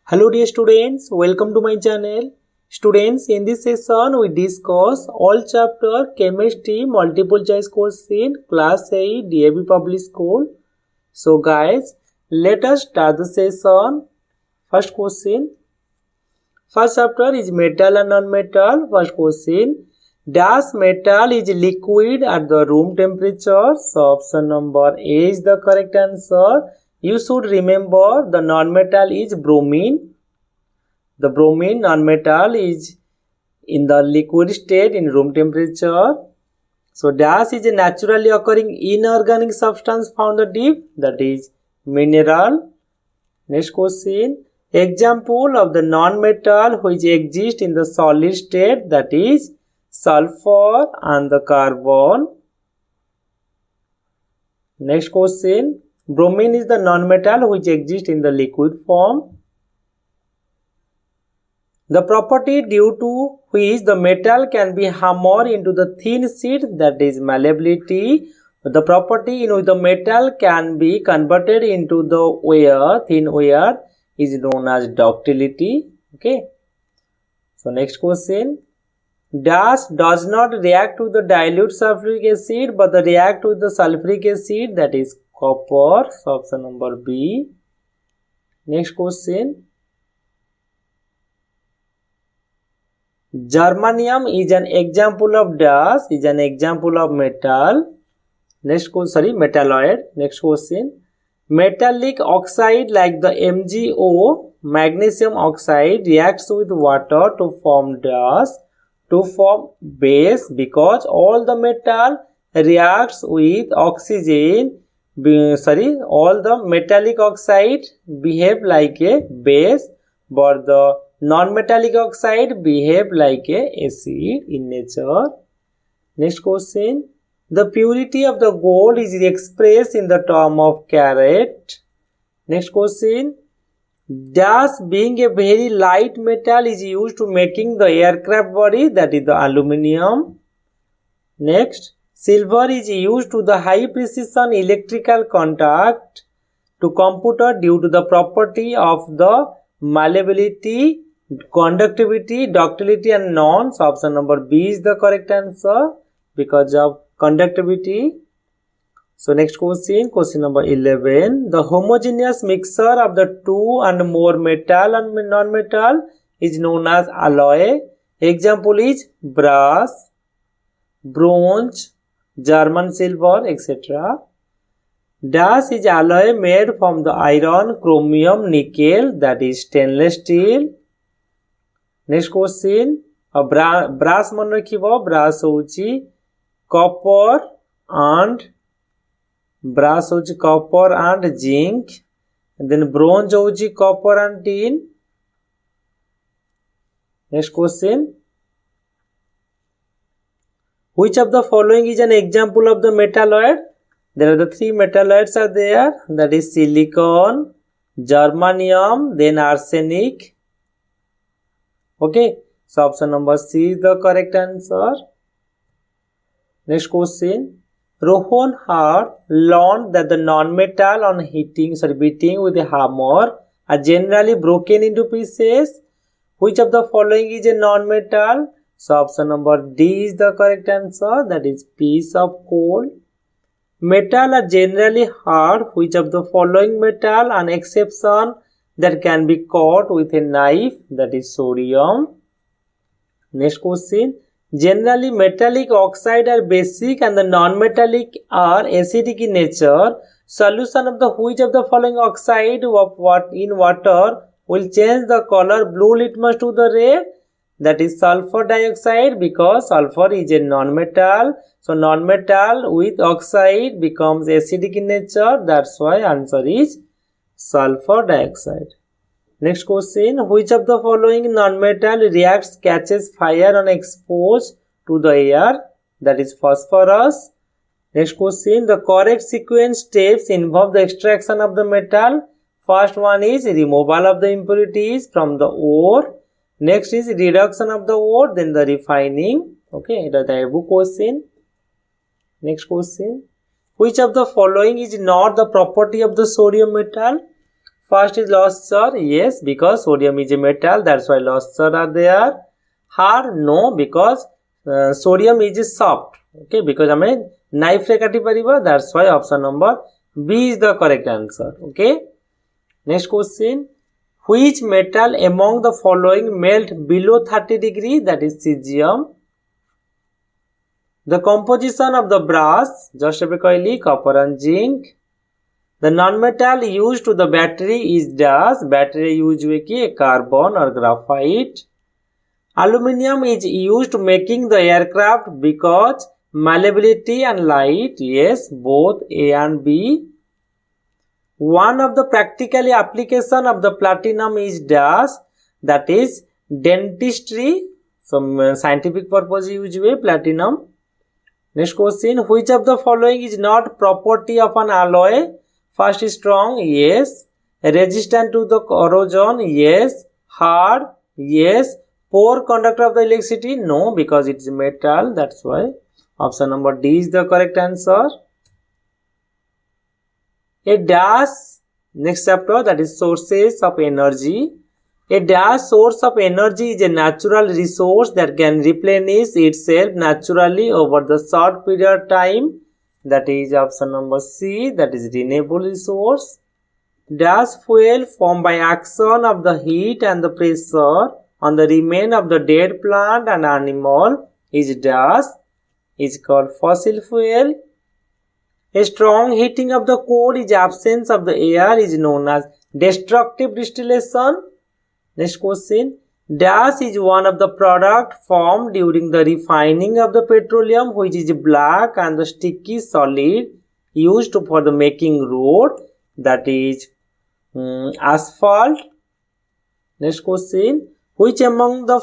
Hello dear students, welcome to my channel. Students, in this session we discuss all chapter chemistry multiple choice question class 8 DAV public school. So guys, let us start the session. First question. First chapter is metal and non-metal. First question. Dash metal is liquid at the room temperature. So option number A is the correct answer. You should remember the non-metal is bromine. The bromine non-metal is in the liquid state in room temperature. So dash is a naturally occurring inorganic substance found the deep, that is mineral. Next question. Example of the non-metal which exist in the solid state, that is sulfur and the carbon. Next question. Bromine is the non-metal which exists in the liquid form. The property due to which the metal can be hammered into the thin sheet, that is malleability. The property in which the metal can be converted into the wire, thin wire, is known as ductility. Okay. So next question. Dash does not react with the dilute sulfuric acid but react with the sulfuric acid, that is copper. So option number B. Next question. Germanium is an example of dash, is an example of metal. Next question, metalloid. Next question. Metallic oxide like the MgO, magnesium oxide, reacts with water to form dash, to form base, because all the metal reacts with oxygen. All the metallic oxide behave like a base, but the non-metallic oxide behave like a acid in nature. Next question. The purity of the gold is expressed in the term of carat. Next question. Dash being a very light metal is used to making the aircraft body, that is the aluminium. Next. Silver is used to the high precision electrical contact to computer due to the property of the malleability, conductivity, ductility and nonce. Option number B is the correct answer because of conductivity. So next question, question number 11. The homogeneous mixture of the two and more metal and non-metal is known as alloy. Example is brass, bronze, German silver, etc. Dash is alloy made from the iron, chromium, nickel, that is stainless steel. Next question. Brass मन रखिबो, brass होची copper and zinc, and then bronze होची copper and tin. Next question. Which of the following is an example of the metalloid? There are the three metalloids are there, that is silicon, germanium, then arsenic. Okay, so option number C is the correct answer. Next question. Rohan had learned that the non-metal on beating with a hammer are generally broken into pieces. Which of the following is a non-metal? So option number D is the correct answer, that is piece of coal. Metal are generally hard. Which of the following metal, an exception, that can be cut with a knife, that is sodium. Next question. Generally metallic oxide are basic and the non-metallic are acidic in nature. Solution of the which of the following oxide in water will change the color blue litmus to the red? That is sulfur dioxide, because sulfur is a non-metal. So non-metal with oxide becomes acidic in nature. That's why answer is sulfur dioxide. Next question. Which of the following non-metal reacts catches fire when exposed to the air? That is phosphorus. Next question. The correct sequence steps involve the extraction of the metal. First one is removal of the impurities from the ore. Next is reduction of the ore, then the refining. Okay, that is a question. Next question. Which of the following is not the property of the sodium metal? First is lost sir. Yes, because sodium is a metal, that's why lost sir are there. Hard, no, because sodium is soft. Okay, because हमें knife रे काटी परिबा, that's why option number B is the correct answer. Okay. Next question. Which metal among the following melt below 30 degree? That is cesium. The composition of the brass, just like copper and zinc. The non-metal used to the battery is dash. Battery used with carbon or graphite. Aluminium is used to making the aircraft because malleability and light. Yes, both A and B. One of the practical application of the platinum is dash. That is dentistry. Some scientific purpose use with platinum. Next question. Which of the following is not property of an alloy? First is strong. Yes. Resistant to the corrosion. Yes. Hard. Yes. Poor conductor of the electricity. No, because it is metal. That's why option number D is the correct answer. A dash, next chapter, that is sources of energy. A dash source of energy is a natural resource that can replenish itself naturally over the short period of time. That is option number C, that is renewable resource. Dash fuel formed by action of the heat and the pressure on the remain of the dead plant and animal is dash, is called fossil fuel. A strong heating of the core is absence of the air is known as destructive distillation. Next question. Dash is one of the product formed during the refining of the petroleum, which is black and the sticky solid used for the making road, that is asphalt. Next question. Which among them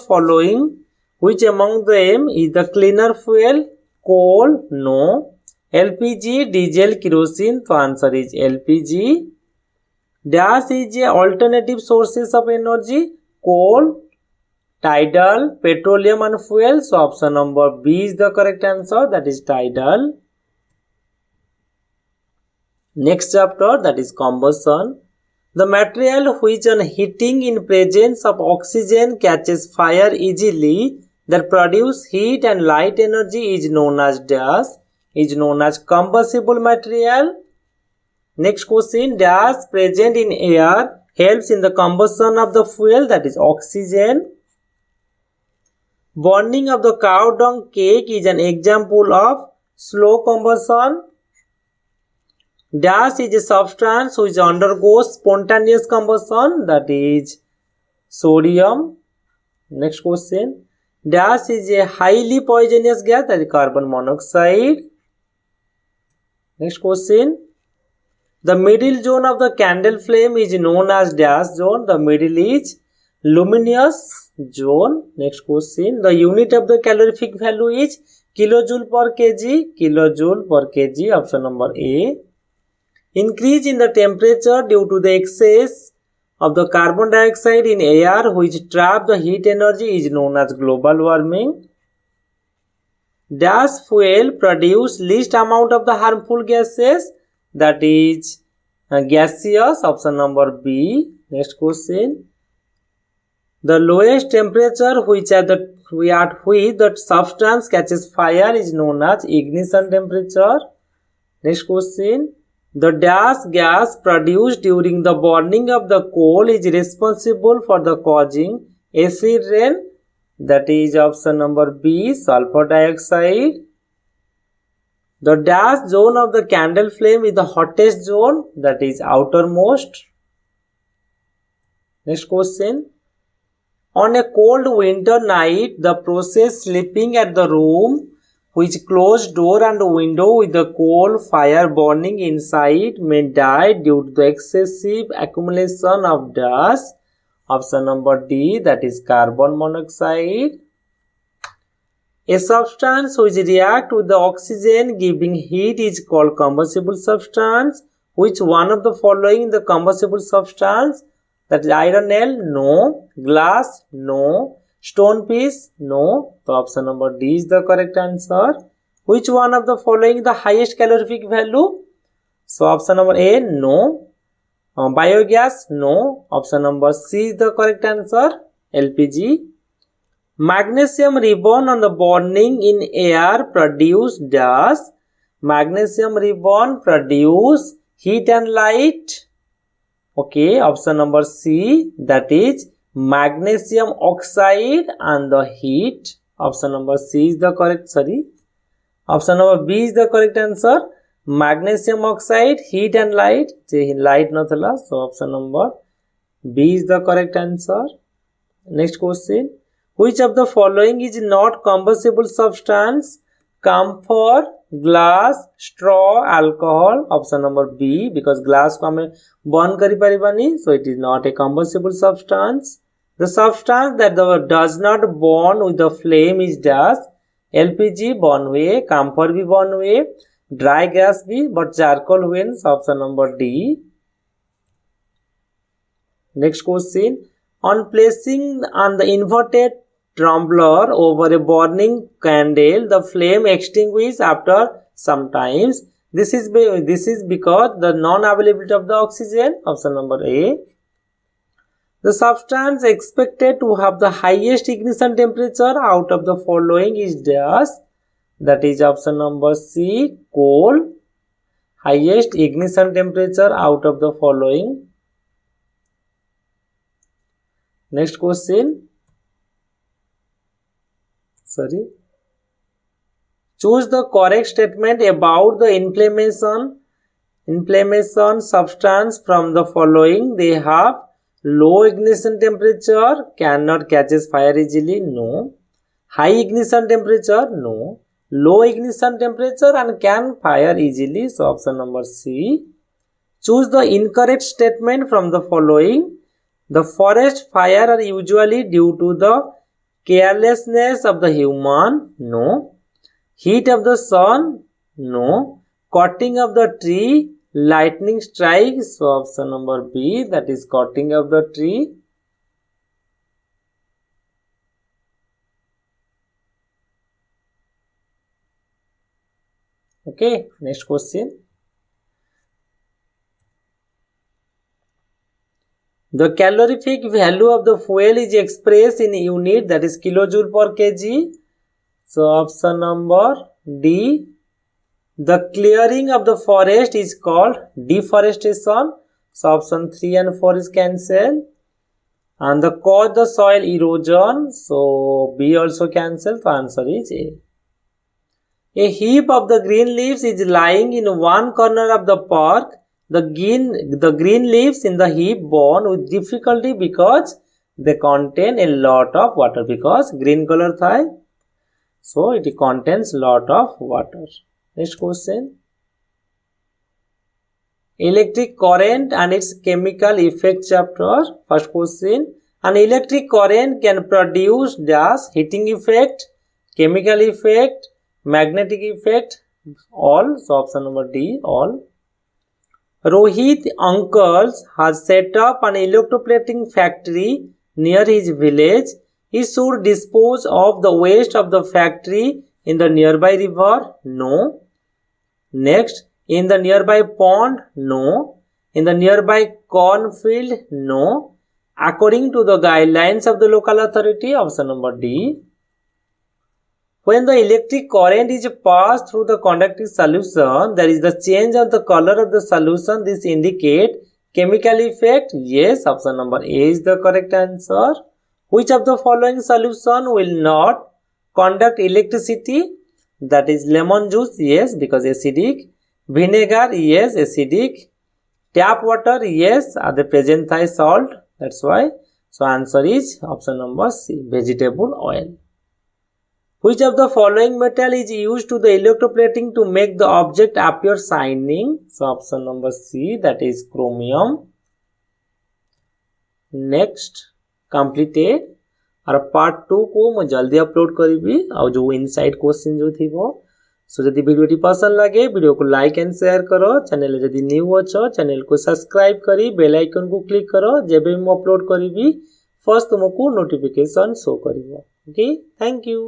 is the cleaner fuel? Coal? No. LPG, diesel, kerosene. So answer is LPG. Dash is a alternative sources of energy. Coal, tidal, petroleum and fuel. So option number B is the correct answer. That is tidal. Next chapter, that is combustion. The material which on heating in presence of oxygen catches fire easily, that produce heat and light energy is known as dash, is known as combustible material. Next question. Dash present in air helps in the combustion of the fuel, that is oxygen. Burning of the cow dung cake is an example of slow combustion. Dash is a substance which undergoes spontaneous combustion, that is sodium. Next question. Dash is a highly poisonous gas, that is carbon monoxide. Next question. The middle zone of the candle flame is known as dash zone. The middle is luminous zone. Next question. The unit of the calorific value is kilojoule per kg. Kilojoule per kg. Option number A. Increase in the temperature due to the excess of the carbon dioxide in air which trap the heat energy is known as global warming. Dash fuel produce least amount of the harmful gases, that is gaseous. Option number B. Next question. The lowest temperature which at which the substance catches fire is known as ignition temperature. Next question. The dash gas produced during the burning of the coal is responsible for the causing acid rain, that is option number B, sulfur dioxide. The dash zone of the candle flame is the hottest zone, that is outermost. Next question. On a cold winter night, the process sleeping at the room which closed door and window with the coal fire burning inside may die due to the excessive accumulation of dust. Option number D, that is carbon monoxide. A substance which reacts with the oxygen giving heat is called combustible substance. Which one of the following the combustible substance? That is iron nail? No. Glass? No. Stone piece? No. So option number D is the correct answer. Which one of the following the highest calorific value? So option number A? No. Biogas, no. Option number C is the correct answer. LPG. Magnesium ribbon on the burning in air produce dash. Magnesium ribbon produce heat and light. Okay, option number C, that is magnesium oxide and the heat. Option number C is the correct, option number B is the correct answer. Magnesium oxide, heat and light. Light no thala, so option number B is the correct answer. Next question. Which of the following is not combustible substance? Camphor, glass, straw, alcohol. Option number B, because glass को हमें burn करी परिबानी, so it is not a combustible substance. The substance that does not burn with the flame is dash. LPG burn हुए, camphor भी burn हुए, dry gas भी, but charcoal हुए. So option number D. Next question. On placing on the inverted tumbler over a burning candle, the flame extinguishes after some times. This is because the non-availability of the oxygen. Option number A. The substance expected to have the highest ignition temperature out of the following is dash. That is option number C, coal. Highest ignition temperature out of the following. Next question. Choose the correct statement about the inflammation substance from the following. They have low ignition temperature, cannot catches fire easily, no. High ignition temperature, no. Low ignition temperature and can fire easily, so option number C. Choose the incorrect statement from the following. The forest fire are usually due to the carelessness of the human, no. Heat of the sun, no. Cutting of the tree, lightning strikes, so option number B, that is cutting of the tree. Okay, next question. The calorific value of the fuel is expressed in unit, that is kilojoule per kg. So option number D. The clearing of the forest is called deforestation. So option 3 and 4 is cancelled. And the cause the soil erosion. So B also cancelled. So answer is A. A heap of the green leaves is lying in one corner of the park. The green leaves in the heap burn with difficulty because they contain a lot of water, because green color thai, so it contains lot of water. Next question. Electric current and its chemical effect chapter. First question. An electric current can produce dash, heating effect, chemical effect, magnetic effect, all. So option number D, all. Rohit uncles has set up an electroplating factory near his village. He should dispose of the waste of the factory in the nearby river, no. Next, in the nearby pond, no. In the nearby cornfield, no. According to the guidelines of the local authority, option number D. When the electric current is passed through the conducting solution, there is the change of the color of the solution. This indicates chemical effect. Yes, option number A is the correct answer. Which of the following solution will not conduct electricity? That is lemon juice, yes, because acidic. Vinegar, yes, acidic. Tap water, yes, are the present thai salt, that's why. So answer is option number C, vegetable oil. Which of the following metal is used to the electroplating to make the object appear shining? So option number C, that is chromium. Next, completed. और part 2 को मैं जल्दी upload करी और जो inside question जो थी वो सो जदि वीडियो पसंद लगे वीडियो को लाइक एंड शेयर करो चैनल जदि न्यू अच्छो चैनल को सब्सक्राइब करी बेल आइकन को क्लिक करो जब भी मैं अपलोड करी फर्स्ट तुमको नोटिफिकेशन शो करिवो ओके थैंक यू।